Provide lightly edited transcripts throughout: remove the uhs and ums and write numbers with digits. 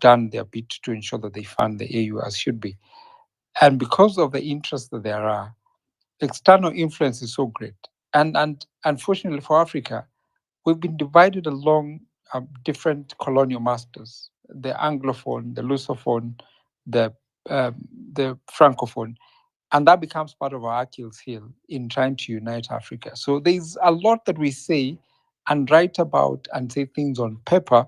done their bit to ensure that they fund the AU as should be. And because of the interest that there are, external influence is so great. And unfortunately for Africa, we've been divided along different colonial masters: the Anglophone, the Lusophone, the um, the Francophone, and that becomes part of our Achilles heel in trying to unite Africa. So there's a lot that we say and write about and say things on paper,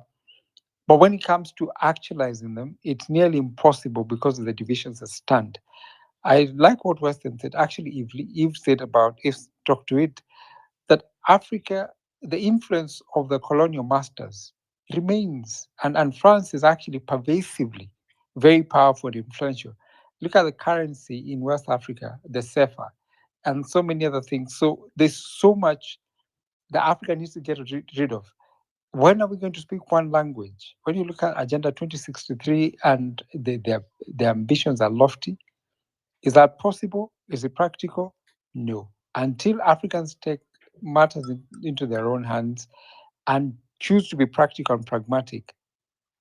but when it comes to actualizing them, it's nearly impossible because of the divisions that stand. I like what Weston said. Actually, Eve said about if talk to it, that Africa, the influence of the colonial masters remains, and France is actually pervasively very powerful and influential. Look at the currency in West Africa, the CFA, and so many other things. So there's so much that Africa needs to get rid of. When are we going to speak one language? When you look at Agenda 2063 and the ambitions are lofty, is that possible? Is it practical? No. Until Africans take matters into their own hands and choose to be practical and pragmatic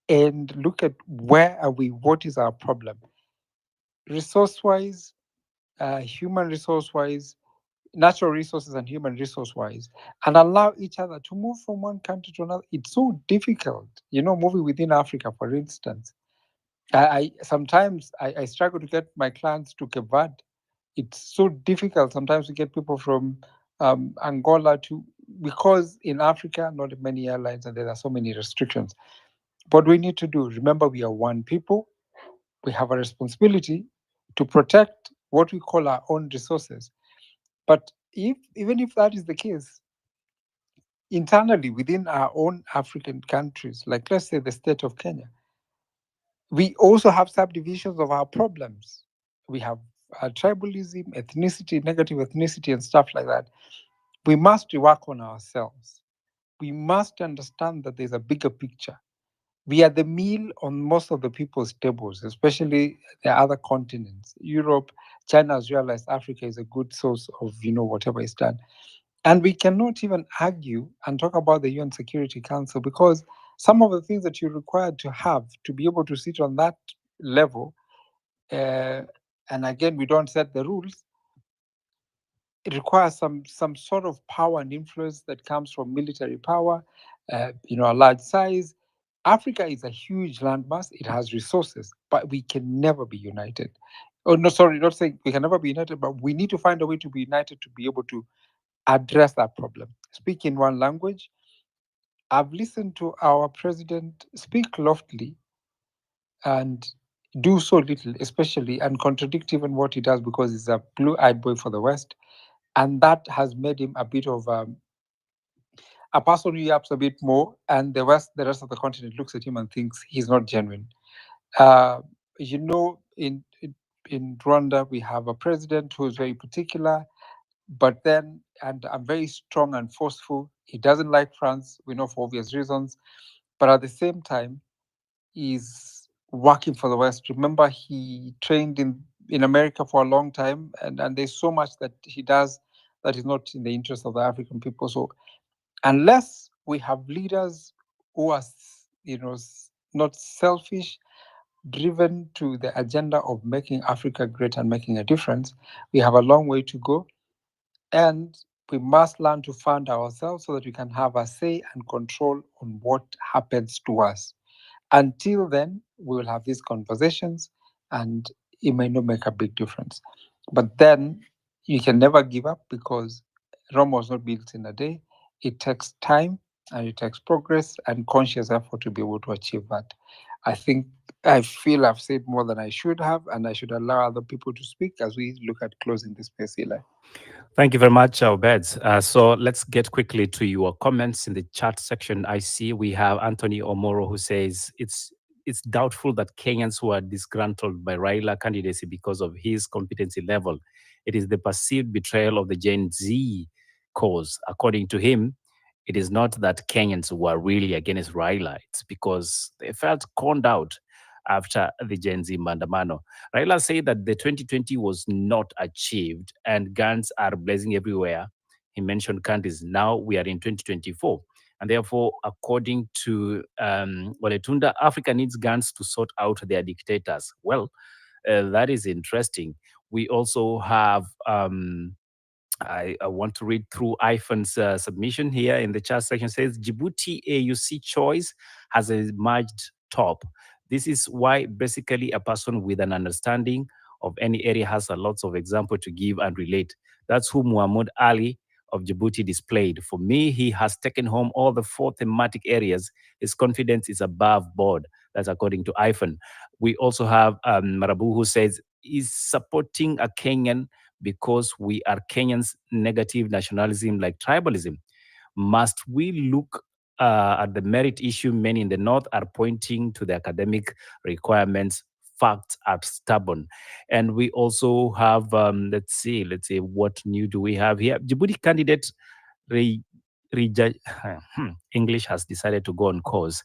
and look at where are we, what is our problem, resource wise, human resource wise, natural resources and human resource wise, and allow each other to move from one country to another. It's so difficult, moving within Africa, for instance. I sometimes I struggle to get my clients to Cape Verde. It's so difficult sometimes to get people from Angola to, because in Africa not many airlines and there are so many restrictions. What we need to do, remember, we are one people. We have a responsibility to protect what we call our own resources. But if even if that is the case, internally within our own African countries, like let's say the state of Kenya, we also have subdivisions of our problems. We have tribalism, ethnicity, negative ethnicity, and stuff like that. We must work on ourselves. We must understand that there's a bigger picture. We are the meal on most of the people's tables, especially the other continents. Europe, China has realized Africa is a good source of, whatever is done. And we cannot even argue and talk about the UN Security Council because some of the things that you're required to have to be able to sit on that level, uh, and again, we don't set the rules. It requires some sort of power and influence that comes from military power, a large size. Africa is a huge landmass. It has resources, but we can never be united. Oh no, sorry, not saying we can never be united, but we need to find a way to be united to be able to address that problem. Speak in one language. I've listened to our president speak loftily and do so little, especially, and contradict even what he does because he's a blue-eyed boy for the West, and that has made him a bit of a person who yaps a bit more, and the rest of the continent looks at him and thinks he's not genuine. Uh, in Rwanda, we have a president who is very particular, but then, and I'm very strong and forceful. He doesn't like France, we know for obvious reasons, but at the same time, he's working for the West. Remember, he trained in America for a long time, and there's so much that he does that is not in the interest of the African people. So unless we have leaders who are, not selfish, driven to the agenda of making Africa great and making a difference, we have a long way to go. And we must learn to fund ourselves so that we can have a say and control on what happens to us. Until then, we will have these conversations and it may not make a big difference. But then you can never give up because Rome was not built in a day. It takes time and it takes progress and conscious effort to be able to achieve that. I think I feel I've said more than I should have, and I should allow other people to speak as we look at closing this space, Eli. Thank you very much, Obed. So let's get quickly to your comments in the chat section. I see we have Anthony Omoro who says it's doubtful that Kenyans who are disgruntled by Raila candidacy because of his competency level. It is the perceived betrayal of the Gen Z cause. According to him, it is not that Kenyans were really against Raila. It's because they felt conned out after the Gen Z Mandamano. Raila said that the 2020 was not achieved and guns are blazing everywhere. He mentioned countries. Now we are in 2024. And therefore, according to Waletunda, Africa needs guns to sort out their dictators. Well, that is interesting. We also have I want to read through Ifan's submission here in the chat section. It says Djibouti AUC choice has emerged top. This is why basically a person with an understanding of any area has a lots of example to give and relate. That's who Muhammad Ali of Djibouti displayed. For me, he has taken home all the four thematic areas. His confidence is above board. That's according to Ifan. We also have Marabu who says is supporting a Kenyan because we are Kenyans, negative nationalism like tribalism. Must we look at the merit issue? Many in the north are pointing to the academic requirements. Facts are stubborn. And we also have, let's see, what new do we have here? Djibouti candidate Re, English has decided to go on course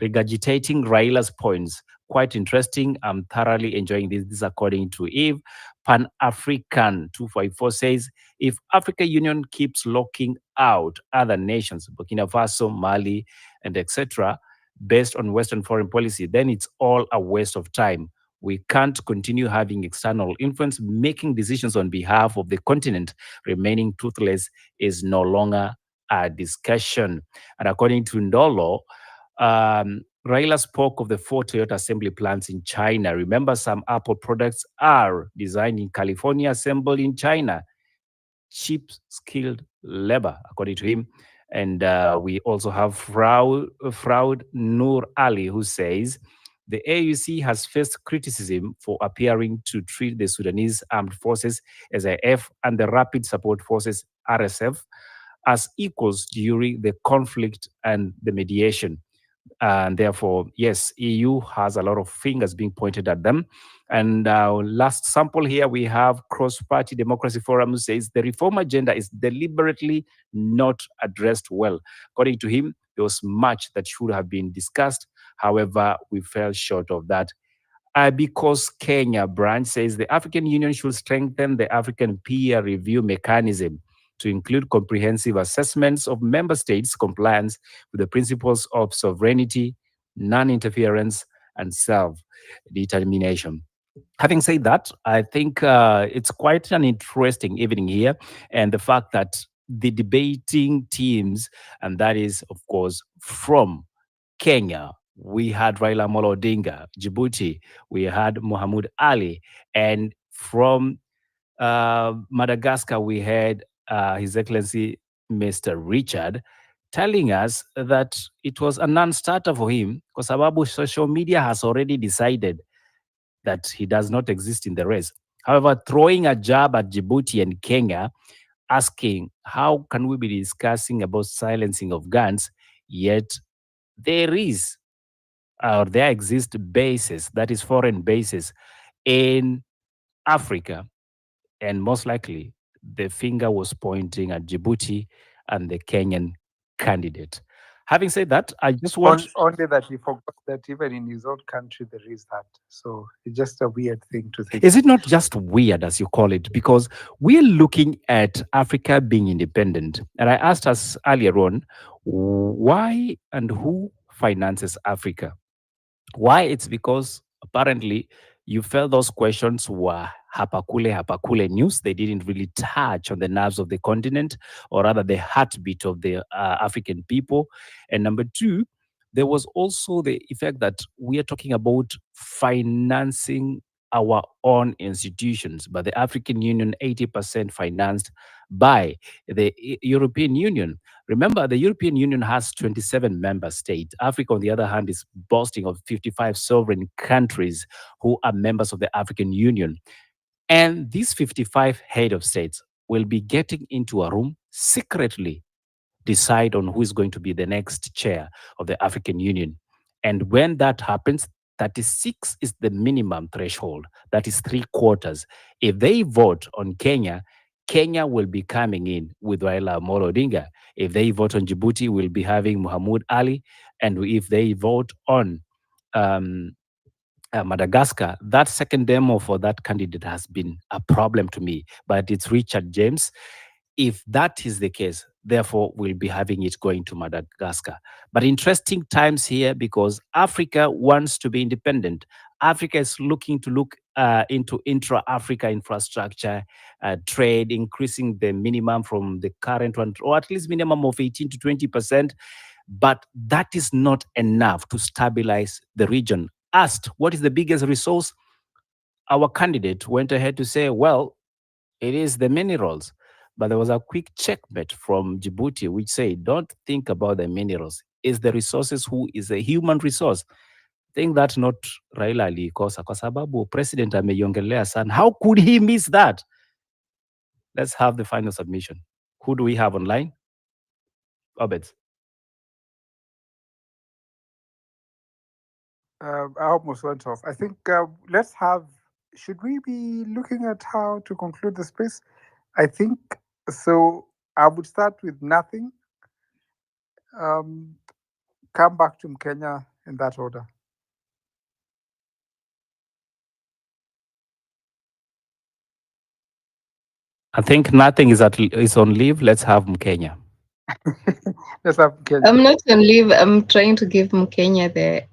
regurgitating Raila's points. Quite interesting. I'm thoroughly enjoying this. This is according to Eve. Pan African 254 says if African Union keeps locking out other nations, Burkina Faso, Mali, and etc., based on Western foreign policy, then it's all a waste of time. We can't continue having external influence. Making decisions on behalf of the continent remaining toothless is no longer a discussion. And according to Ndolo, Raila spoke of the four Toyota assembly plants in China. Remember, some Apple products are designed in California, assembled in China. Cheap, skilled labor, according to him. And we also have Fraud Nur Ali, who says the AUC has faced criticism for appearing to treat the Sudanese Armed Forces, SAF, and the Rapid Support Forces, RSF, as equals during the conflict and the mediation. And therefore, yes, EU has a lot of fingers being pointed at them. And last sample here, we have Cross-Party Democracy Forum who says the reform agenda is deliberately not addressed well. According to him, there was much that should have been discussed. However, we fell short of that. Because Kenya branch says the African Union should strengthen the African peer review mechanism to include comprehensive assessments of member states' compliance with the principles of sovereignty, non-interference, and self-determination. Having said that, I think it's quite an interesting evening here, and the fact that the debating teams, and that is, of course, from Kenya, we had Raila Amolo Odinga. Djibouti, we had Muhammad Ali. And from Madagascar, we had His Excellency Mr. Richard telling us that it was a non-starter for him because sababu social media has already decided that he does not exist in the race. However, throwing a jab at Djibouti and Kenya, asking how can we be discussing about silencing of guns, yet there is or there exist bases, that is foreign bases in Africa, and most likely the finger was pointing at Djibouti and the Kenyan candidate. Having said that, I just want. Only that he forgot that even in his own country there is that. So it's just a weird thing to think. Is it not just weird, as you call it? Because we're looking at Africa being independent. And I asked us earlier on, why and who finances Africa? Why? It's because apparently you felt those questions were hapakule news. They didn't really touch on the nerves of the continent, or rather the heartbeat of the African people. And number two, there was also the effect that we are talking about financing our own institutions, but the African Union 80% financed by the European Union. Remember, the European Union has 27 member states. Africa, on the other hand, is boasting of 55 sovereign countries who are members of the African Union. And these 55 head of states will be getting into a room secretly decide on who is going to be the next chair of the African Union. And when that happens, 36 is the minimum threshold. That is three quarters. If they vote on Kenya, Kenya will be coming in with Raila Amolo Odinga. If they vote on Djibouti, we'll be having Muhammad Ali. And if they vote on um, Madagascar, that second demo for that candidate has been a problem to me. But it's Richard James. If that is the case, Therefore, we'll be having it going to Madagascar. But interesting times here because Africa wants to be independent. Africa is looking to look into intra-Africa infrastructure, trade, increasing the minimum from the current one, or at least minimum of 18 to 20%. But that is not enough to stabilize the region. Asked, what is the biggest resource? Our candidate went ahead to say, well, it is the minerals. But there was a quick checkmate from Djibouti, which said, don't think about the minerals. It's the resources who is a human resource. Think that not Raila alikosa kwa sababu president ameiongelea sana. How could he miss that? Let's have the final submission. Who do we have online? Obed. I almost went off. I think let's have. Should we be looking at how to conclude the space? I think so. I would start with nothing. Um, Come back to Kenya in that order. I think nothing is on leave. Let's have Mkenya. Let's have Kenya. I'm not on leave. I'm trying to give Kenya the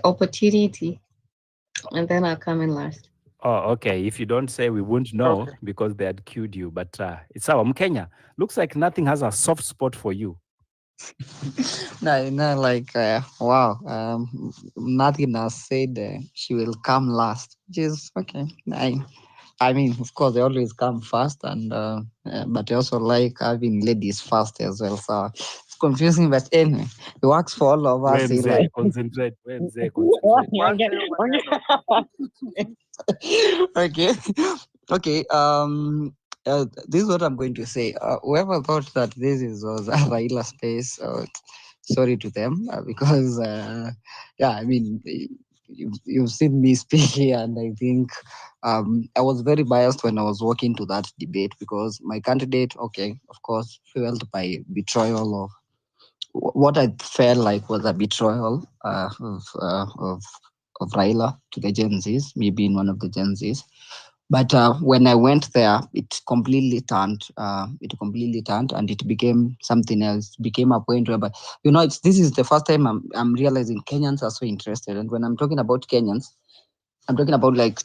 opportunity, and then I'll come in last. Oh, okay. If you don't say, we won't know Okay. because they had queued you. But it's our Mkenya. Looks like nothing has a soft spot for you. No, no, like wow. Nothing has said she will come last, which is okay. I mean, of course, they always come first, and but I also like having ladies first as well. So it's confusing, but anyway, it works for all of us. In Wenze, like, concentrate. Wenze, concentrate. One zero maneno. okay, okay. This is what I'm going to say. Whoever thought that was a Raila space, sorry to them because yeah, I mean. You've seen me speak here, and I think I was very biased when I was walking to that debate because my candidate, okay, of course, fueled by betrayal of what I felt like was a betrayal of Raila to the Gen Zs, me being one of the Gen Zs. But when I went there, it completely turned. It completely turned, and it became something else. Became a point where, but this is the first time I'm realizing Kenyans are so interested. And when I'm talking about Kenyans, I'm talking about like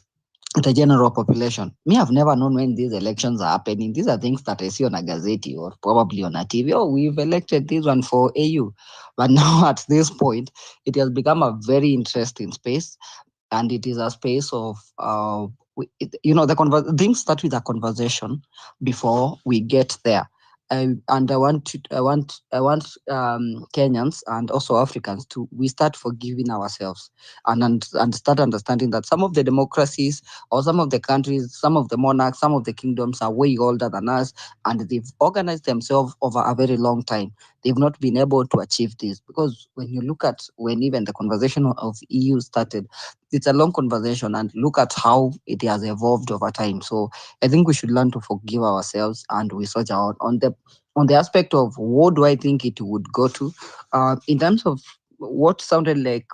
the general population. Me, I've never known when these elections are happening. These are things that I see on a gazette or probably on a TV. Oh, we've elected this one for AU. But now at this point, it has become a very interesting space, and it is a space of things start with a conversation before we get there. And I want Kenyans and also Africans to we start forgiving ourselves and start understanding that some of the democracies or some of the countries, some of the monarchs, some of the kingdoms are way older than us, and they've organized themselves over a very long time. They've not been able to achieve this because when you look at when even the conversation of EU started, it's a long conversation, and look at how it has evolved over time. So I think we should learn to forgive ourselves, and we search out on the aspect of what do I think it would go to, in terms of what sounded like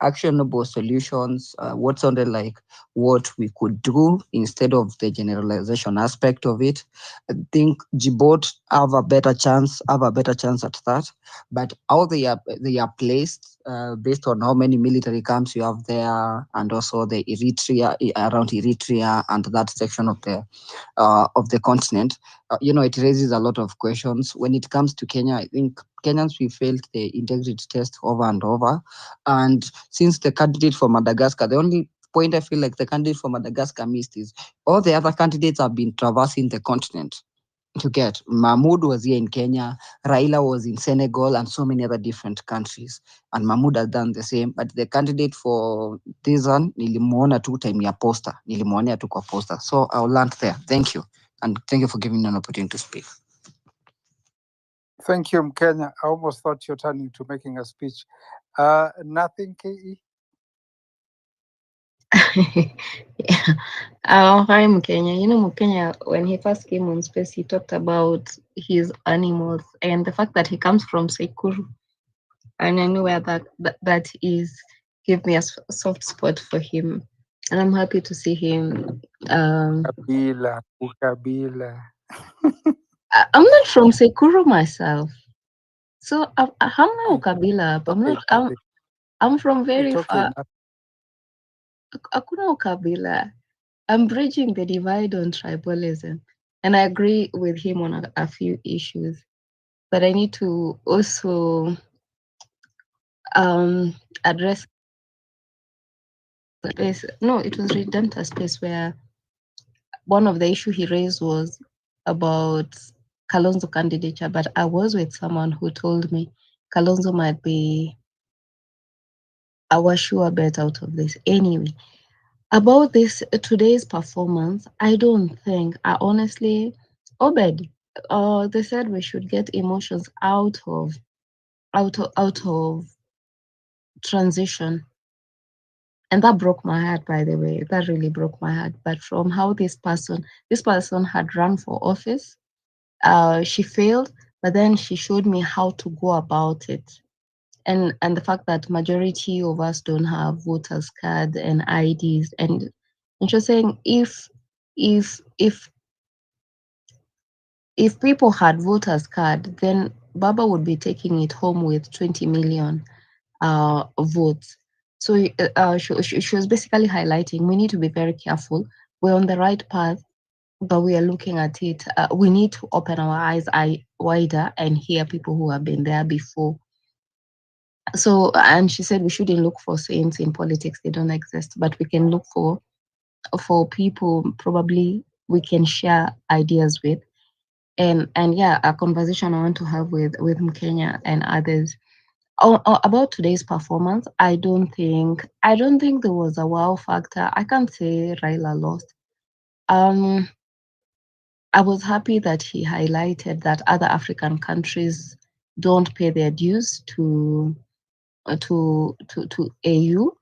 actionable solutions, what sounded like what we could do instead of the generalization aspect of it. I think Djibouti have a better chance at that. But how they are placed based on how many military camps you have there, and also the Eritrea around Eritrea and that section of the continent, it raises a lot of questions. When it comes to Kenya, I think Kenyans we failed the integrity test over and over, and since the candidate for Madagascar, the only point I feel like the candidate for Madagascar missed is all the other candidates have been traversing the continent to get. Mahmoud was here in Kenya, Raila was in Senegal, and so many other different countries. And Mahmoud has done the same. But the candidate for this one, nilimuona tu time ya poster. Nilimuonea tu kwa poster. So I'll land there. Thank you. And thank you for giving me an opportunity to speak. Thank you, Kenya. I almost thought you're turning to making a speech. Nothing, KE. Yeah. Hi, Mukenya. Mukenya, when he first came on space, he talked about his animals and the fact that he comes from Sekuru. And I know where that is. Give me a soft spot for him. And I'm happy to see him. Kabila, ukabila. I'm not from Sekuru myself. So hamna Mm. ukabila hapa. Okay, I'm from it's very okay. far. Hakuna ukabila. I'm bridging the divide on tribalism. And I agree with him on a few issues. But I need to also address space. No, it was Redemptor space where one of the issue he raised was about Kalonzo candidature, but I was with someone who told me Kalonzo might be our sure bet out of this. Anyway, about this today's performance, I don't think, I honestly, Obed, they said we should get emotions out of transition. And that broke my heart, by the way. That really broke my heart. But from how this person had run for office, she failed, but then she showed me how to go about it. And the fact that majority of us don't have voters card and IDs, and she was saying if if people had voters card, then Baba would be taking it home with 20 million votes. So she was basically highlighting we need to be very careful. We're on the right path, but we are looking at it. We need to open our eyes wider and hear people who have been there before. So, and she said we shouldn't look for saints in politics; they don't exist. But we can look for people probably we can share ideas with. And yeah, a conversation I want to have with Mkenya and others. About today's performance, I don't think there was a wow factor. I can't say Raila lost. Um, I was happy that he highlighted that other African countries don't pay their dues to AU,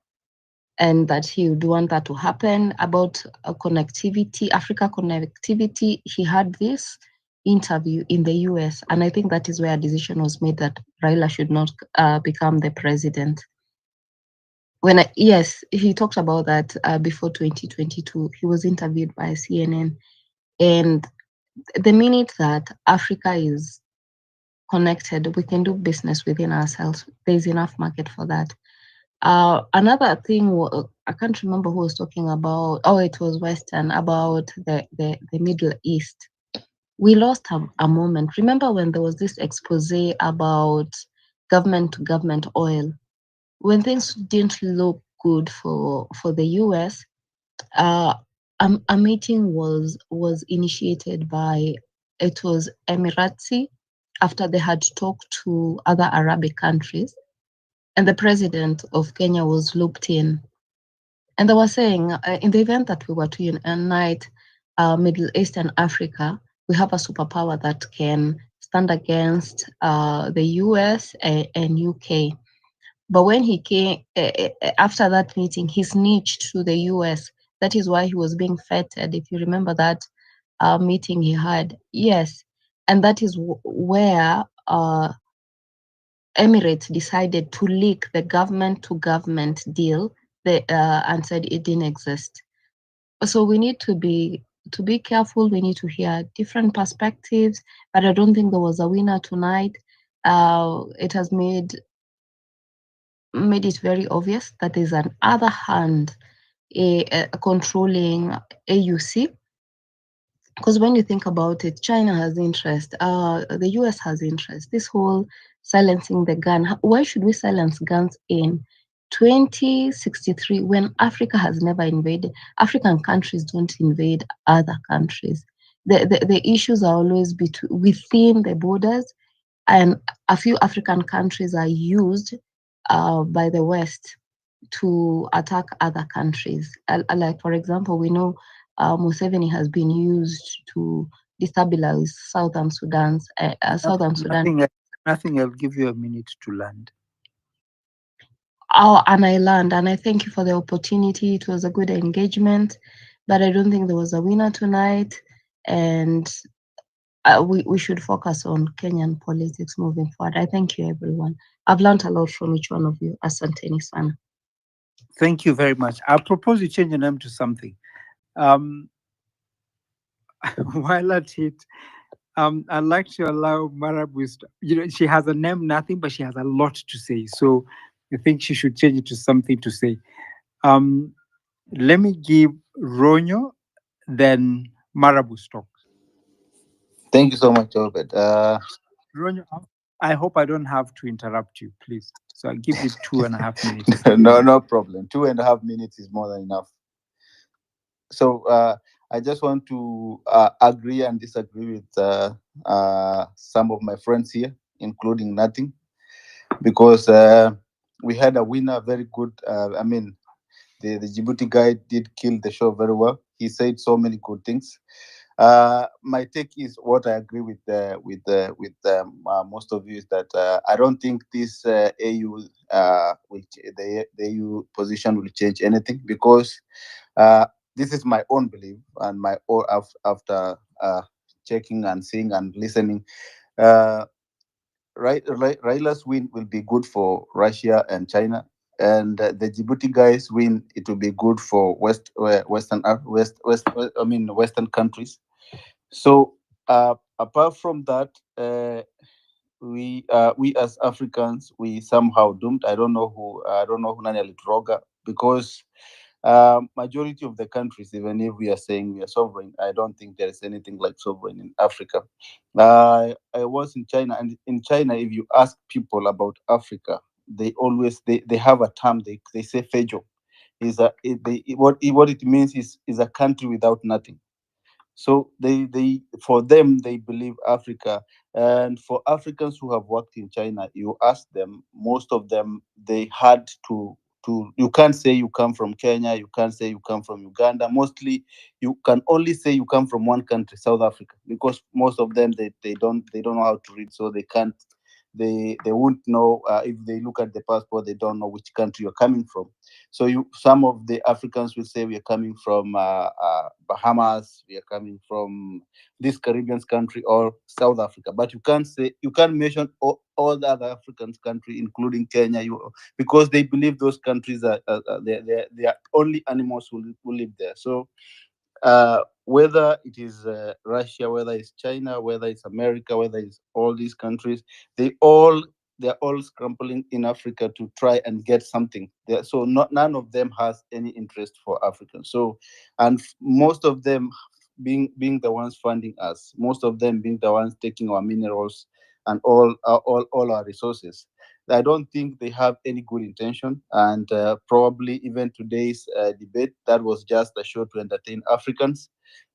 and that he would want that to happen. About connectivity, Africa connectivity, he had this interview in the US, and I think that is where a decision was made that Raila should not become the president. Yes, he talked about that before 2022. He was interviewed by CNN, and the minute that Africa is connected, we can do business within ourselves. There's enough market for that. Another thing, I can't remember who was talking about. Oh, it was Western, about the Middle East. We lost a moment. Remember when there was this expose about government to government oil? When things didn't look good for the US, uh, a meeting was initiated by, it was Emirati, after they had talked to other Arabic countries, and the president of Kenya was looped in. And they were saying, in the event that we were to unite Middle East and Africa, we have a superpower that can stand against the US and UK. But when he came, after that meeting, he snitched to the US. That is why he was being feted. If you remember that meeting he had, yes. And that is where Emirates decided to leak the government to government deal and said it didn't exist. So we need to be careful. We need to hear different perspectives, but I don't think there was a winner tonight. It has made it very obvious that there's an other hand controlling AUC. Because when you think about it, China has interest, the US has interest. This whole silencing the gun. Why should we silence guns in 2063 when Africa has never invaded? African countries don't invade other countries. The issues are always within the borders, and a few African countries are used by the West to attack other countries. Like, for example, we know Museveni has been used to destabilize Southern Sudan. Nothing. I'll give you a minute to land. And I learned, and I thank you for the opportunity. It was a good engagement, but I don't think there was a winner tonight. And we should focus on Kenyan politics moving forward. I thank you, everyone. I've learned a lot from each one of you. Asanteni sana. Thank you very much. I propose you change your name to something. Um, while at it, I'd like to allow Marabou. She has a name, nothing, but she has a lot to say. So I think she should change it to something to say. Um, Let me give Ronyo, then Marabou stocks. Thank you so much, Albert. Ronyo, I hope I don't have to interrupt you, please. So I'll give you 2.5 minutes. No problem. 2.5 minutes is more than enough. So I just want to agree and disagree with some of my friends here, including Nothing, because we had a winner, very good. I mean, the Djibouti guy did kill the show very well. He said so many good things. My take is what I agree with most of you is that I don't think this AU the AU position will change anything because uh, this is my own belief and my own after checking and seeing and listening. Uh, Raila's win will be good for Russia and China, and the Djibouti guys win. It will be good for Western countries. So apart from that, we as Africans we somehow doomed. I don't know who Nani Alitroga because majority of the countries, even if we are saying we are sovereign, I don't think there is anything like sovereign in Africa. I was in China, and in China, if you ask people about Africa, they have a term they say fejo. What it means is a country without nothing. So they for them they believe Africa, and for Africans who have worked in China, you ask them, most of them they had to you can't say you come from Kenya, you can't say you come from Uganda. Mostly you can only say you come from one country, South Africa, because most of them they don't know how to read, so they can't they won't know if they look at the passport, they don't know which country you're coming from. So you some of the Africans will say we are coming from Bahamas, we are coming from this Caribbean country or South Africa, but you can't mention all the other African country, including Kenya, because they believe those countries they are only animals who live there. So whether it is Russia, whether it's China, whether it's America, whether it's all these countries, they all they're all scrambling in Africa to try and get something. So not none of them has any interest for Africans. So, and most of them being the ones funding us, most of them being the ones taking our minerals and all our resources. I don't think they have any good intention, and probably even today's debate that was just a show to entertain Africans.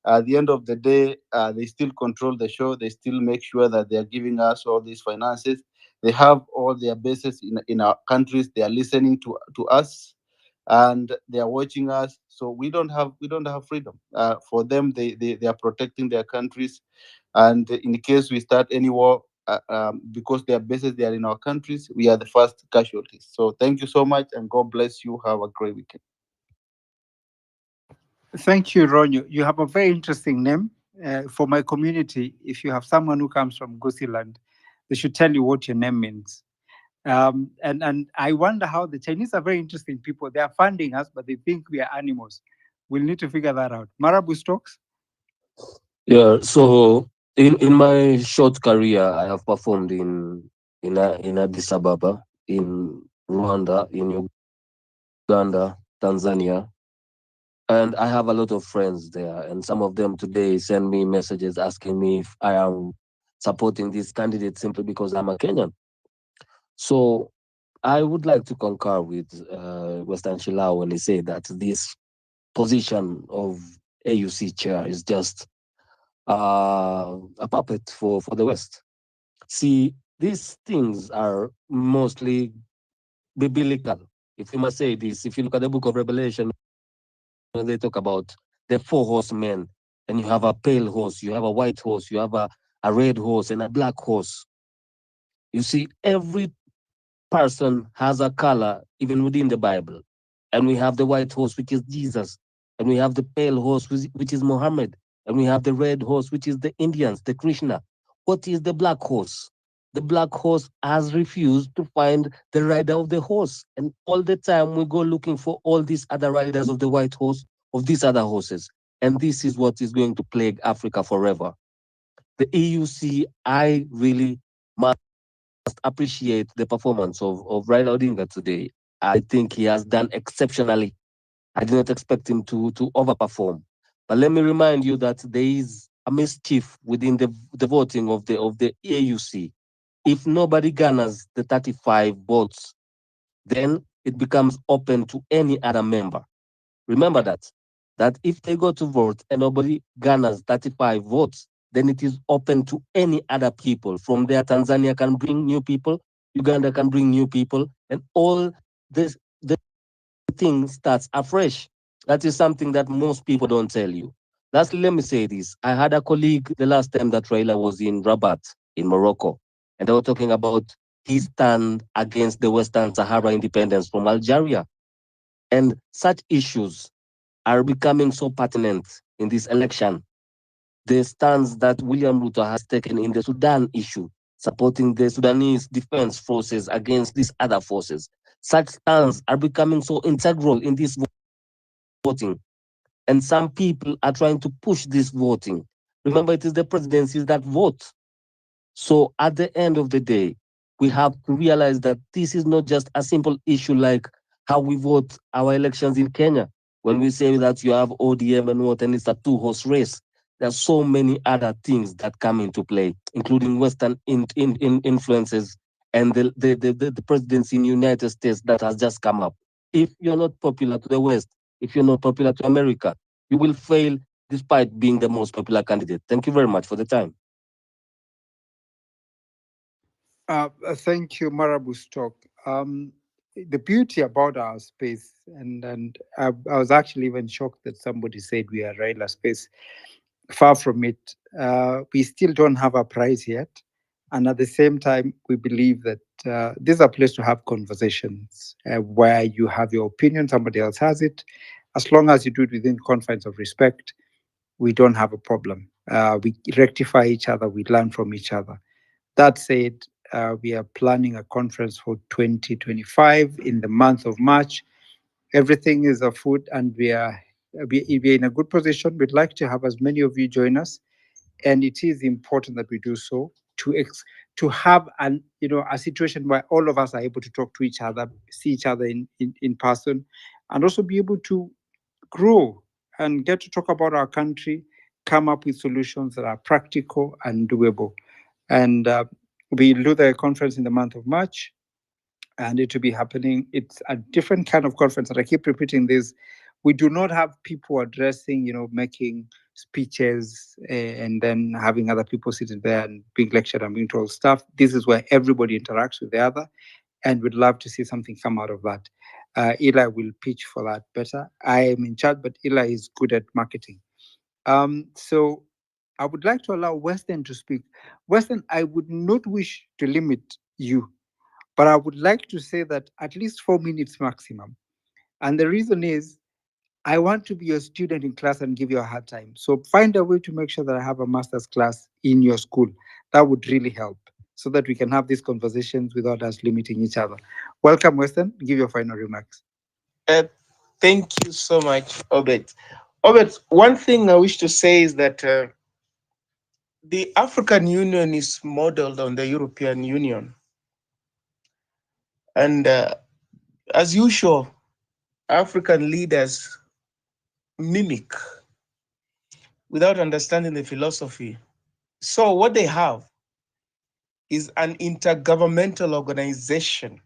At the end of the day, they still control the show. They still make sure that they are giving us all these finances. They have all their bases in our countries. They are listening to us, and they are watching us. So we don't have freedom. For them, they are protecting their countries, and in case we start any war, because their bases they are in our countries, we are the first casualties. So thank you so much, and God bless you. Have a great weekend. Thank you, Ronyo. You have a very interesting name. For my community, if you have someone who comes from Gusiland, they should tell you what your name means. And I wonder how the Chinese are very interesting people. They are funding us, but they think we are animals. We'll need to figure that out. Marabou stocks. Yeah, so in my short career, I have performed in Addis Ababa, in Rwanda, in Uganda, Tanzania, and I have a lot of friends there. And some of them today send me messages asking me if I am supporting this candidate simply because I'm a Kenyan. So I would like to concur with Western Shila when he said that this position of AUC chair is just a puppet for the West. See, these things are mostly biblical. If we must say this, if you look at the book of Revelation, when they talk about the four horsemen, and you have a pale horse, you have a white horse, you have a red horse, and a black horse. You see, every person has a color, even within the Bible. And we have the white horse, which is Jesus. And we have the pale horse, which is Muhammad. And we have the red horse, which is the Indians, the Krishna. What is the black horse? The black horse has refused to find the rider of the horse. And all the time we go looking for all these other riders of the white horse, of these other horses. And this is what is going to plague Africa forever. the EUC, I really must appreciate the performance of Raila Odinga today. I think he has done exceptionally. I did not expect him to overperform. But let me remind you that there is a mischief within the voting of the AUC. If nobody garners the 35 votes, then it becomes open to any other member. Remember that if they go to vote and nobody garners 35 votes, then it is open to any other people. From there, Tanzania can bring new people, Uganda can bring new people, and all this the thing starts afresh. That is something that most people don't tell you. Lastly, let me say this. I had a colleague the last time that Raila was in Rabat in Morocco, and they were talking about his stand against the Western Sahara independence from Algeria. And such issues are becoming so pertinent in this election. The stance that William Ruto has taken in the Sudan issue, supporting the Sudanese defense forces against these other forces, such stands are becoming so integral in this voting. And some people are trying to push this voting. Remember, it is the presidencies that vote. So at the end of the day, we have to realize that this is not just a simple issue like how we vote our elections in Kenya. When we say that you have ODM and what, and it's a two-horse race, there are so many other things that come into play, including Western influences and the presidency in the United States that has just come up. If you're not popular to the West, if you're not popular to America, you will fail despite being the most popular candidate. Thank you very much for the time. Thank you, Marabu Stock. The beauty about our space, and I was actually even shocked that somebody said we are Raila space. Far from it. We still don't have a prize yet. And at the same time, we believe that this is a place to have conversations where you have your opinion, somebody else has it. As long as you do it within confines of respect, we don't have a problem. We rectify each other, we learn from each other. That said, we are planning a conference for 2025 in the month of March. Everything is afoot, and we're in a good position. We'd like to have as many of you join us, and it is important that we do so to have a situation where all of us are able to talk to each other, see each other in person, and also be able to grow and get to talk about our country, come up with solutions that are practical and doable. And we'll do the conference in the month of March, and it will be happening. It's a different kind of conference, and I keep repeating this. We do not have people addressing, making speeches and then having other people sitting there and being lectured and being told stuff. This is where everybody interacts with the other, and we'd love to see something come out of that. Eli will pitch for that better. I am in charge, but Eli is good at marketing. So I would like to allow Weston to speak. Weston, I would not wish to limit you, but I would like to say that at least 4 minutes maximum. And the reason is I want to be your student in class and give you a hard time. So find a way to make sure that I have a master's class in your school. That would really help so that we can have these conversations without us limiting each other. Welcome, Weston. Give your final remarks. Uh, Thank you so much, Obed. Obed, one thing I wish to say is that the African Union is modeled on the European Union. And as usual, African leaders mimic without understanding the philosophy. So, what they have is an intergovernmental organization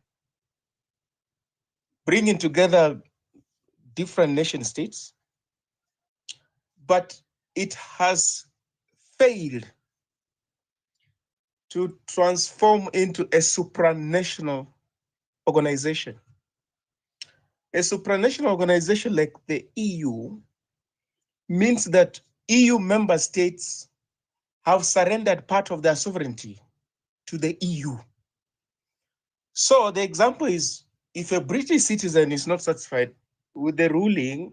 bringing together different nation states, but it has failed to transform into a supranational organization. A supranational organization like the EU means that EU member states have surrendered part of their sovereignty to the EU. So the example is if a British citizen is not satisfied with the ruling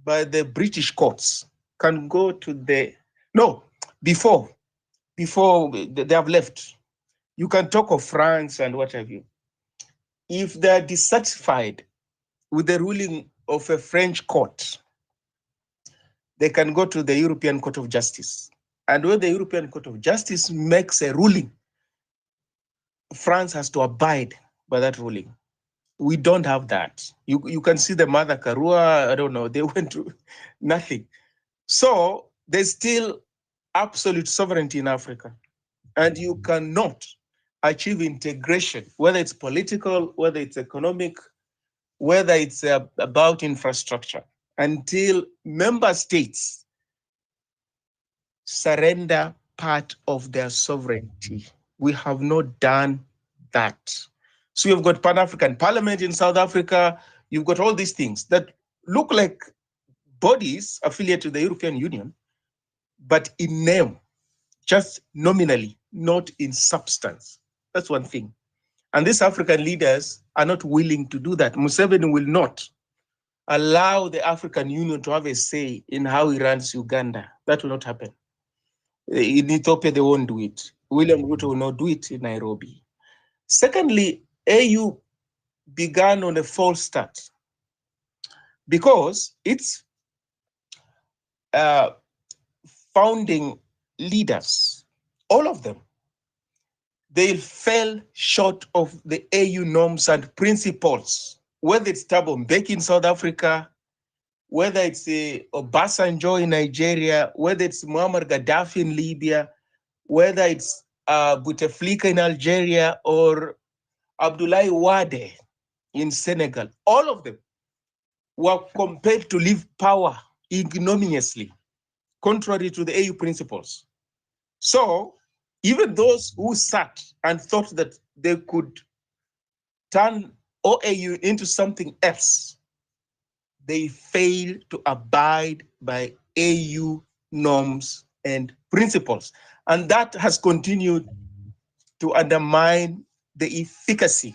by the British courts, can go to the no before they have left. You can talk of France and what have you. If they are dissatisfied with the ruling of a French court, they can go to the European Court of Justice And when the European Court of Justice makes a ruling, France has to abide by that ruling. We don't have that. You can see the Mother Karua, I don't know, they went to nothing. So there's still absolute sovereignty in Africa. And you cannot achieve integration, whether it's political, whether it's economic, whether it's about infrastructure, until member states surrender part of their sovereignty. We have not done that. So you've got Pan-African Parliament in South Africa. You've got all these things that look like bodies affiliated to the European Union, but in name, just nominally, not in substance. That's one thing. And these African leaders are not willing to do that. Museveni will not allow the African Union to have a say in how he runs Uganda. That will not happen. In Ethiopia, they won't do it. William Ruto will not do it in Nairobi. Secondly, AU began on a false start because its founding leaders, all of them, they fell short of the AU norms and principles, whether it's Thabo Mbeki in South Africa, whether it's Obasanjo in Nigeria, whether it's Muammar Gaddafi in Libya, whether it's Bouteflika in Algeria or Abdoulaye Wade in Senegal. All of them were compelled to leave power ignominiously, contrary to the AU principles. So even those who sat and thought that they could turn OAU into something else, they fail to abide by AU norms and principles. And that has continued to undermine the efficacy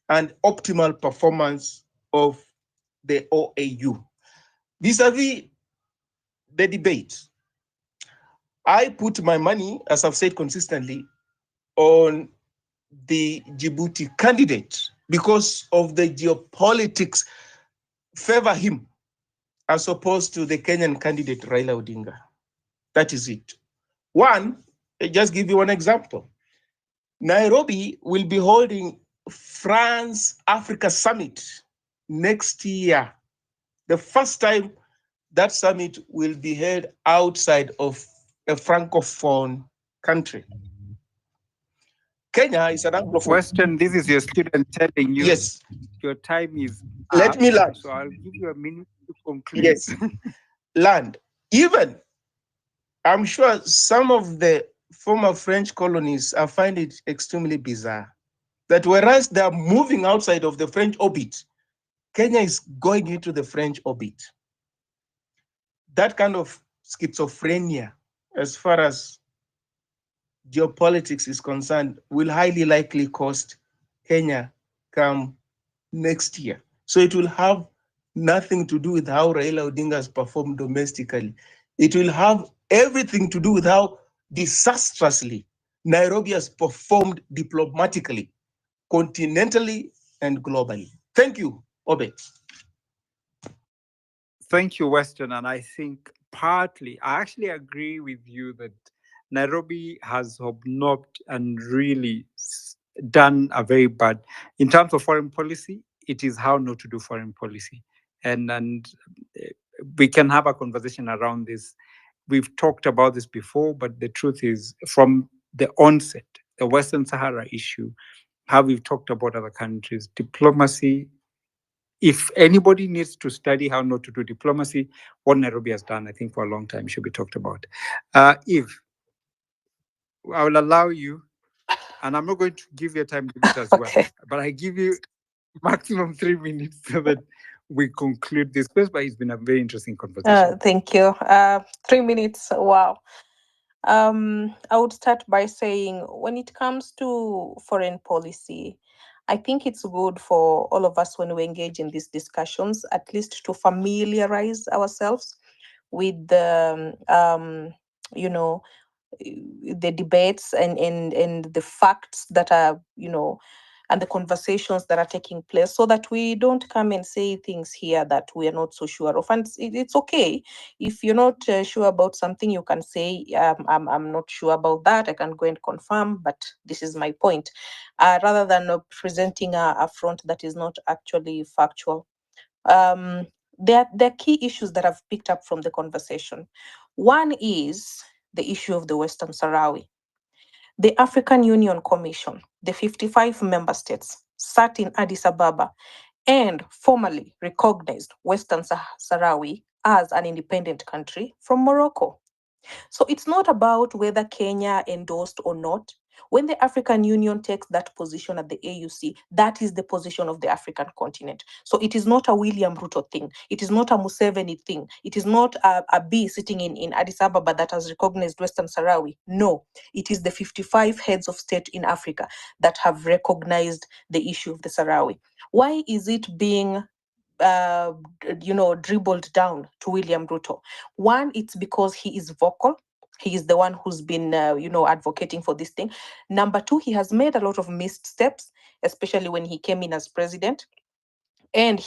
and optimal performance of the OAU. Vis-a-vis the debate, I put my money, as I've said consistently, on the Djibouti candidate because of the geopolitics favor him as opposed to the Kenyan candidate Raila Odinga. That is it. One, I just give you one example. Nairobi will be holding France Africa Summit next year. The first time that summit will be held outside of a francophone country. Kenya is an anglophone. Western, this is your student telling you Yes. your time is Let up, me land. so I'll give you a minute to conclude. Yes. Land. Even, I'm sure some of the former French colonies are find it extremely bizarre that whereas they are moving outside of the French orbit, Kenya is going into the French orbit. That kind of schizophrenia, as far as geopolitics is concerned, will highly likely cost Kenya come next year. So it will have nothing to do with how Raila Odinga has performed domestically. It will have everything to do with how disastrously Nairobi has performed diplomatically, continentally, and globally. Thank you, Obed. Thank you, Western. And I think partly, I actually agree with you that Nairobi has hobnobbed and really done a very bad, in terms of foreign policy, it is how not to do foreign policy. And we can have a conversation around this. We've talked about this before, but the truth is, from the onset, the Western Sahara issue, how we've talked about other countries, diplomacy. If anybody needs to study how not to do diplomacy, what Nairobi has done, I think for a long time, should be talked about. If I will allow you, and I'm not going to give you a time limit as well, but I give you maximum 3 minutes so that we conclude this space. But it's been a very interesting conversation. Thank you. 3 minutes. Wow. I would start by saying when it comes to foreign policy, I think it's good for all of us when we engage in these discussions, at least to familiarize ourselves with the, you know, the debates and the facts that are, and the conversations that are taking place, so that we don't come and say things here that we are not so sure of. And it's okay if you're not sure about something, you can say, I'm not sure about that. I can go and confirm, but this is my point, rather than presenting a front that is not actually factual. There are key issues that I've picked up from the conversation. One is the issue of the Western Sahrawi. The African Union Commission, the 55 member states, sat in Addis Ababa and formally recognized Western Sahrawi as an independent country from Morocco. So it's not about whether Kenya endorsed or not. When the African Union takes that position at the AUC, that is the position of the African continent. So it is not a William Ruto thing. It is not a Museveni thing. It is not a B sitting in Addis Ababa that has recognized Western Sahrawi. No, it is the 55 heads of state in Africa that have recognized the issue of the Sahrawi. Why is it being dribbled down to William Ruto? One, it's because he is vocal. He is the one who's been, advocating for this thing. Number two, he has made a lot of missteps, especially when he came in as president, and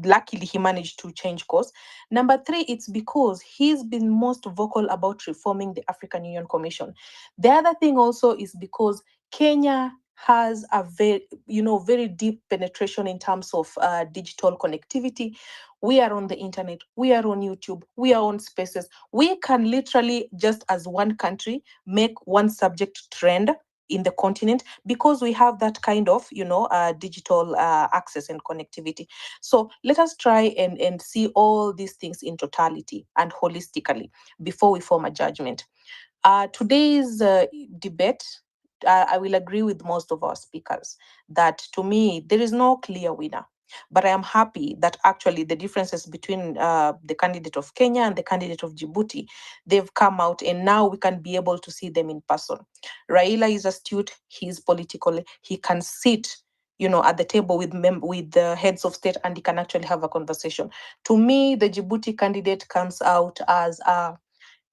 luckily he managed to change course. Number three, it's because he's been most vocal about reforming the African Union Commission. The other thing also is because Kenya has a very deep penetration in terms of digital connectivity. We are on the internet, we are on YouTube, we are on spaces. We can literally, just as one country, make one subject trend in the continent, because we have that kind of digital access and connectivity. So let us try and see all these things in totality and holistically before we form a judgment. Today's debate, I will agree with most of our speakers that, to me, there is no clear winner. But I am happy that actually the differences between the candidate of Kenya and the candidate of Djibouti, they've come out, and now we can be able to see them in person. Raila is astute, he is political, he can sit at the table with the heads of state, and he can actually have a conversation. To me, the Djibouti candidate comes out as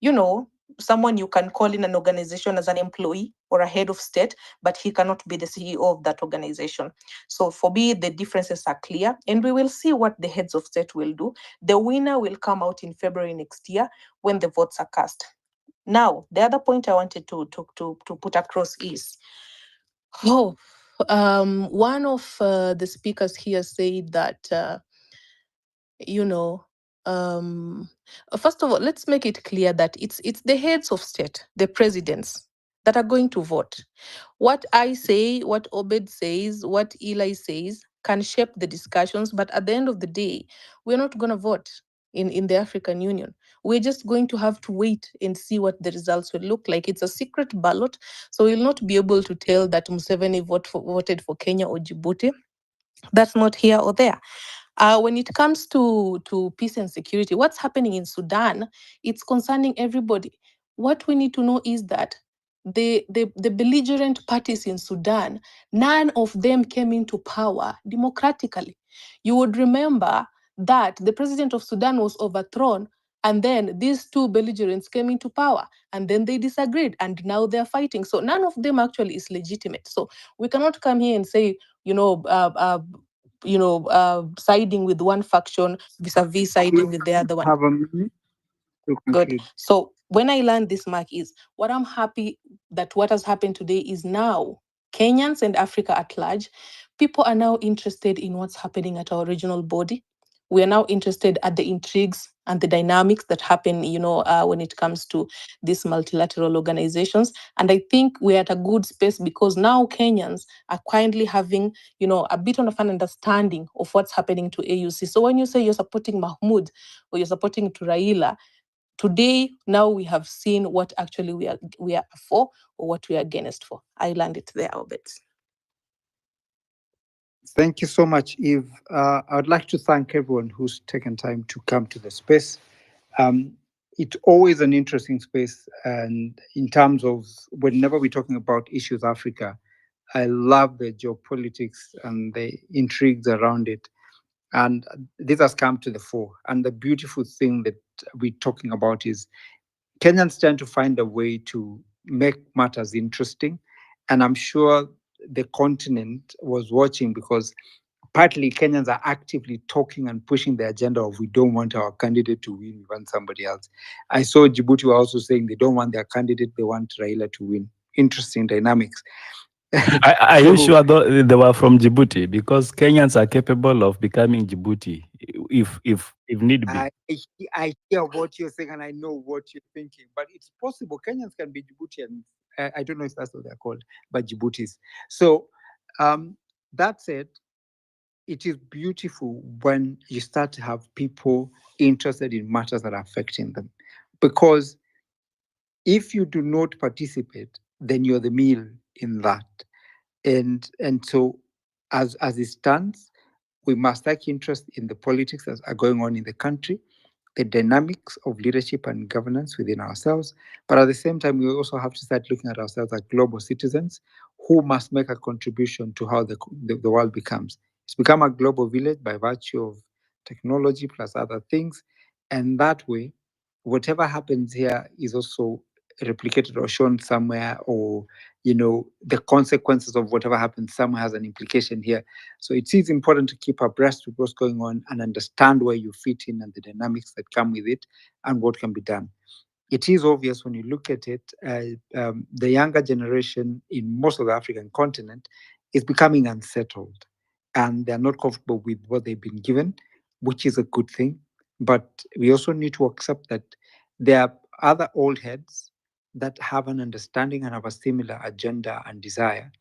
you know, someone you can call in an organization as an employee or a head of state, but he cannot be the CEO of that organization. So for me, the differences are clear, and we will see what the heads of state will do. The winner will come out in February next year when the votes are cast. Now, the other point I wanted to put across is, one of the speakers here said that, you know, um, first of all, let's make it clear that it's the heads of state, the presidents, that are going to vote. What I say, what Obed says, what Eli says can shape the discussions, but at the end of the day, we're not going to vote in the African Union. We're just going to have to wait and see what the results will look like. It's a secret ballot, so we'll not be able to tell that Museveni voted for Kenya or Djibouti. That's not here or there. When it comes to peace and security, what's happening in Sudan, it's concerning everybody. What we need to know is that the belligerent parties in Sudan, none of them came into power democratically. You would remember that the president of Sudan was overthrown, and then these two belligerents came into power, and then they disagreed, and now they're fighting. So none of them actually is legitimate. So we cannot come here and say, siding with one faction vis-a-vis siding with the other one. Have a minute to Good. conclude. So when I learned this, Mark, is what I'm happy that what has happened today is now Kenyans and Africa at large, people are now interested in what's happening at our regional body. We are now interested at the intrigues and the dynamics that happen, when it comes to these multilateral organizations. And I think we're at a good space because now Kenyans are kindly having, a bit of an understanding of what's happening to AUC. So when you say you're supporting Mahmoud or you're supporting to Raila, today, now we have seen what actually we are for or what we are against for. I land it there, Albert. Thank you so much, Eve. I would like to thank everyone who's taken time to come to the space. It's always an interesting space, and in terms of whenever we're talking about issues Africa, I love the geopolitics and the intrigues around it. And this has come to the fore. And the beautiful thing that we're talking about is Kenyans tend to find a way to make matters interesting. And I'm sure the continent was watching, because partly Kenyans are actively talking and pushing the agenda of we don't want our candidate to win, we want somebody else. I saw Djibouti were also saying they don't want their candidate, they want Raila to win. Interesting dynamics. Are you So sure they were from Djibouti? Because Kenyans are capable of becoming Djibouti if need be. I hear what you're saying and I know what you're thinking, but it's possible Kenyans can be Djiboutians. I don't know if that's what they're called, but Djiboutis. So that said, it is beautiful when you start to have people interested in matters that are affecting them. Because if you do not participate, then you're the meal in that. And so as it stands, we must take interest in the politics that are going on in the country, the dynamics of leadership and governance within ourselves. But at the same time, we also have to start looking at ourselves as global citizens who must make a contribution to how the world becomes. It's become a global village by virtue of technology plus other things. And that way, whatever happens here is also replicated or shown somewhere, or the consequences of whatever happens somewhere has an implication here. So it is important to keep abreast with what's going on and understand where you fit in and the dynamics that come with it and what can be done. It is obvious when you look at it, the younger generation in most of the African continent is becoming unsettled, and they're not comfortable with what they've been given, which is a good thing. But we also need to accept that there are other old heads that have an understanding and have a similar agenda and desire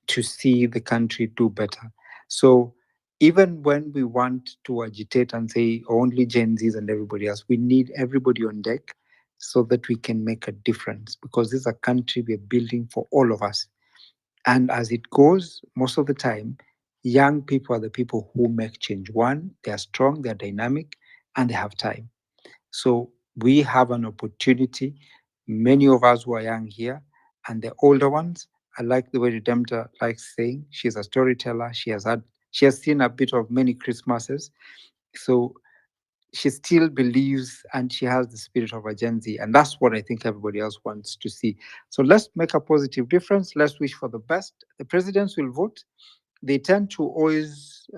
to see the country do better. So even when we want to agitate and say only Gen Zs and everybody else, we need everybody on deck so that we can make a difference, because this is a country we're building for all of us. And as it goes, most of the time, young people are the people who make change. One, they're strong, they're dynamic, and they have time. So we have an opportunity, many of us who are young here, and the older ones. I like the way Redemptor likes saying she's a storyteller. She has seen a bit of many Christmases. So she still believes and she has the spirit of a Gen Z. And that's what I think everybody else wants to see. So let's make a positive difference. Let's wish for the best. The presidents will vote. They tend to always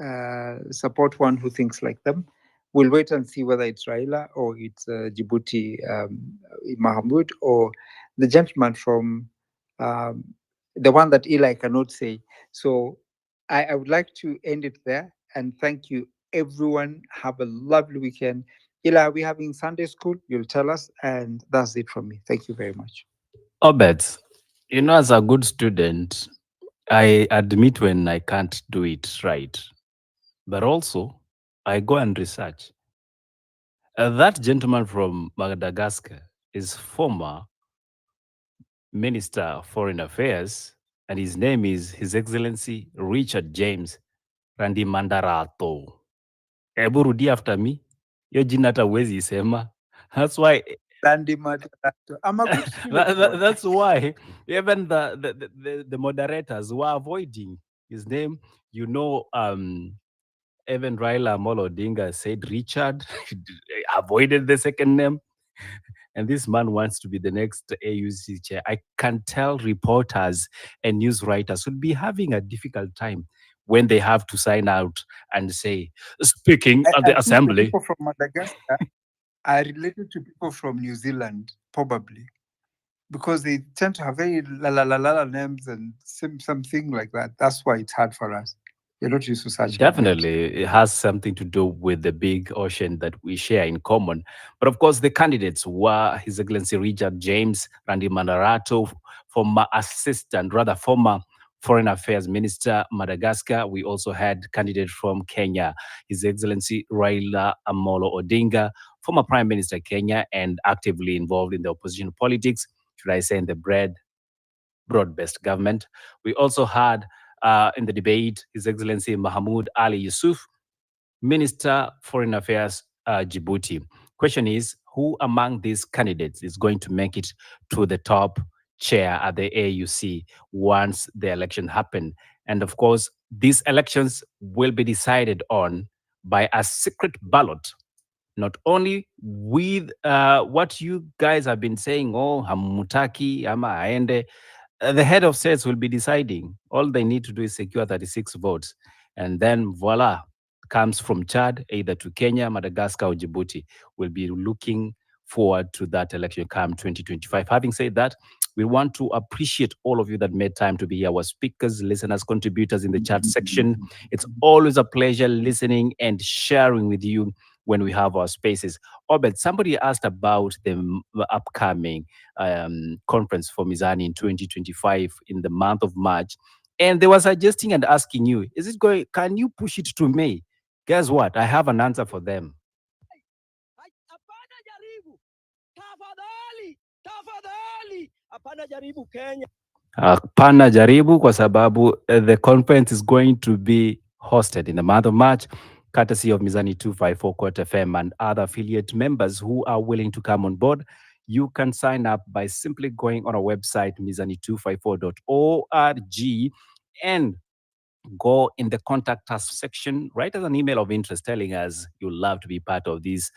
support one who thinks like them. We'll wait and see whether it's Raila or it's Djibouti Mahmoud, or the gentleman from um, the one that Eli cannot say. So I would like to end it there and thank you, everyone. Have a lovely weekend. Eli, are we having Sunday school? You'll tell us. And that's it from me. Thank you very much. Obed, as a good student, I admit when I can't do it right, but also I go and research. That gentleman from Madagascar is former Minister of Foreign Affairs, and his name is His Excellency Richard James Randimandarato. Hebu rudi after me. Hiyo jina hata huwezi isema. That's why Dandy Madarato. I'm a good student, boy. that's why even the moderators were avoiding his name. Even Raila Amolo Odinga said Richard, avoided the second name. And this man wants to be the next AUC chair. I can tell reporters and news writers would be having a difficult time when they have to sign out and say, speaking at I the think the assembly. people from Madagascar are related to people from New Zealand, probably, because they tend to have very la names and something like that. That's why it's hard for us. You're not used to such names. Definitely, it has something to do with the big ocean that we share in common. But of course, the candidates were His Excellency Richard James Randimandarato, former Foreign Affairs Minister, Madagascar. We also had candidate from Kenya, His Excellency Raila Amolo Odinga, former Prime Minister Kenya, and actively involved in the opposition politics, should I say, in the broad-based government. We also had in the debate His Excellency Mahmoud Ali Yusuf, Minister Foreign Affairs Djibouti. Question is, who among these candidates is going to make it to the top chair at the AUC once the election happen? And of course, these elections will be decided on by a secret ballot, not only with what you guys have been saying, oh, hamutaki ama aende. the head of states will be deciding. All they need to do is secure 36 votes. And then voila, comes from Chad, either to Kenya, Madagascar, or Djibouti. We'll be looking forward to that election come 2025. Having said that, we want to appreciate all of you that made time to be here, our speakers, listeners, contributors in the chat section. It's always a pleasure listening and sharing with you when we have our spaces. Obed, somebody asked about the upcoming conference for Mizani in 2025 in the month of March. And they were suggesting and asking you, is it going, can you push it to May? Guess what? I have an answer for them. Hapana jaribu kwa sababu the conference is going to be hosted in the month of March, courtesy of Mizani 254 Quarter FM and other affiliate members who are willing to come on board. You can sign up by simply going on our website, mizani254.org, and go in the contact us section, write us an email of interest telling us you love to be part of this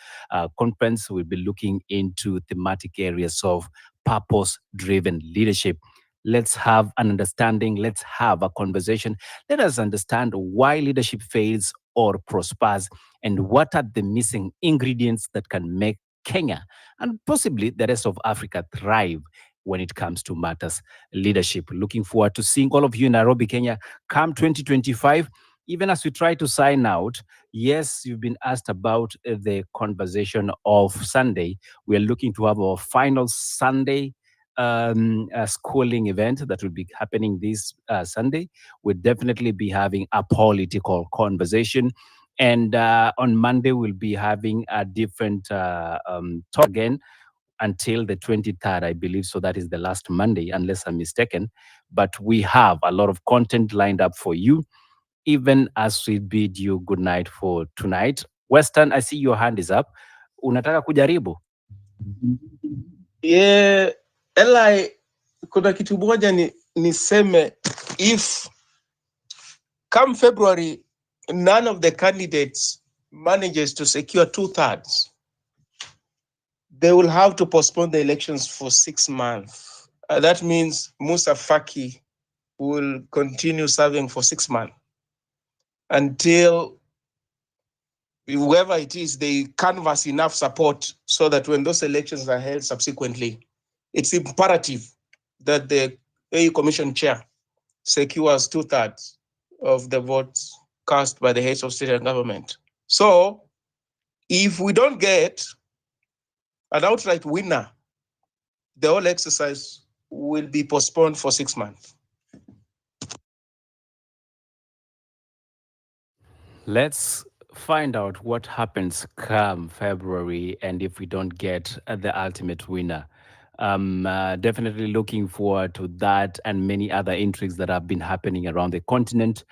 conference. We'll be looking into thematic areas of purpose-driven leadership. Let's have an understanding. Let's have a conversation. Let us understand why leadership fails or prospers and what are the missing ingredients that can make Kenya and possibly the rest of Africa thrive when it comes to matters leadership. Looking forward to seeing all of you in Nairobi, Kenya, come 2025. Even as we try to sign out, yes, you've been asked about the conversation of Sunday. We are looking to have our final Sunday schooling event that will be happening this Sunday. We'll definitely be having a political conversation. And on Monday, we'll be having a different talk again until the 23rd, I believe. So that is the last Monday, unless I'm mistaken. But we have a lot of content lined up for you, even as we bid you good night for tonight. Western, I see your hand is up. Unataka kujaribu? Yeah, Eli, kuna kitu moja niseme, if come February, none of the candidates manages to secure 2/3, they will have to postpone the elections for 6 months. That means Musa Faki will continue serving for 6 months until whoever it is, they canvass enough support so that when those elections are held subsequently, it's imperative that the AU Commission chair secures 2/3 of the votes cast by the heads of state and government. So if we don't get an outright winner, the whole exercise will be postponed for 6 months. Let's find out what happens come February and if we don't get the ultimate winner. Definitely looking forward to that and many other intrigues that have been happening around the continent.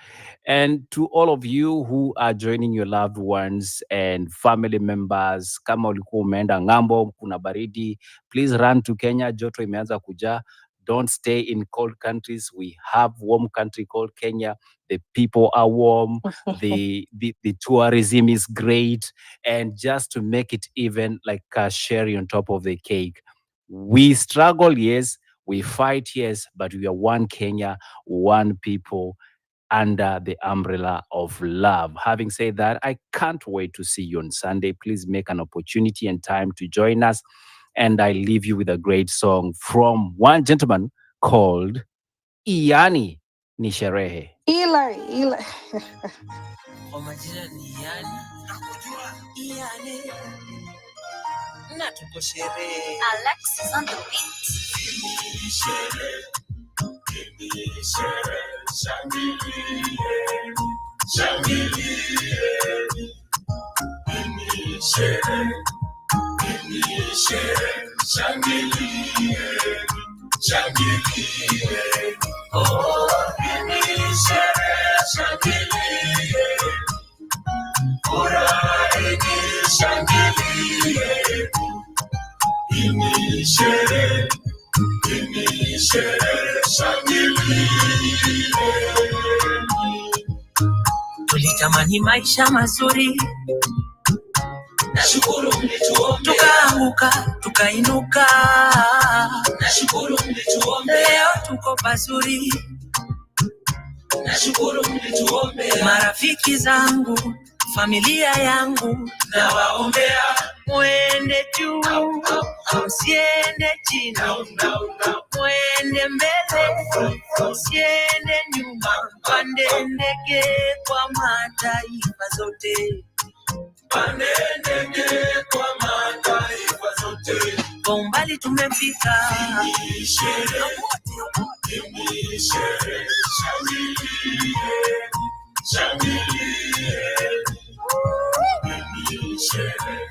And to all of you who are joining your loved ones and family members, kama ulikuwa umeenda ng'ambo, kuna baridi, please run to Kenya. Joto imeanza kuja. Don't stay in cold countries. We have warm country called Kenya. The people are warm. the tourism is great. And just to make it even like a cherry on top of the cake, we struggle, yes. We fight, yes. But we are one Kenya, one people, under the umbrella of love. Having said that, I can't wait to see you on Sunday. Please make an opportunity and time to join us. And I leave you with a great song from one gentleman called Iani ni Sherehe. Eli. Kwa majina ni Iani. Iani. Na tuko sherehe. Alexis on the beat. Sherehe. Shangilie. Sherehe. Shangilie. Oh, shangilie. Furahi, shangilie. Shangilie. Tulitamani maisha mazuri na nashukuru mlituombea. Tukaanguka, tukainuka, Nashukuru mlituombea. leo tuko pazuri. Nashukuru mlituombea. Marafiki zangu, familia yangu, Nawaombea. mwende juu, msiende chini, mwende mbele, msiende nyuma, pande ndege kwa mataifa zote, Pande ndege kwa mataifa zote. kwa umbali tumefika. Sherehe, sherehe, shangilie, shangilie. Sherehe,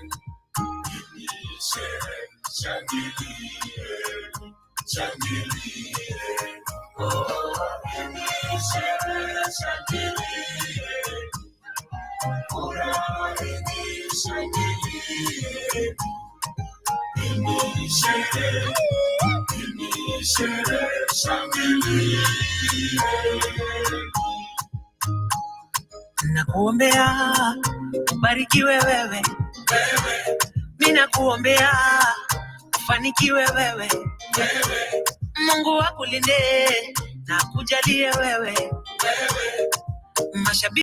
sherehe, shangilie, shangilie. Oh, sherehe, shangilie. Furaha, shangilie. Sherehe, sherehe, shangilie. Nakuombea ubarikiwe wewe, mimi nakuombea ufanikiwe wewe, Mungu akulinde na kujalie wewe, mashabiki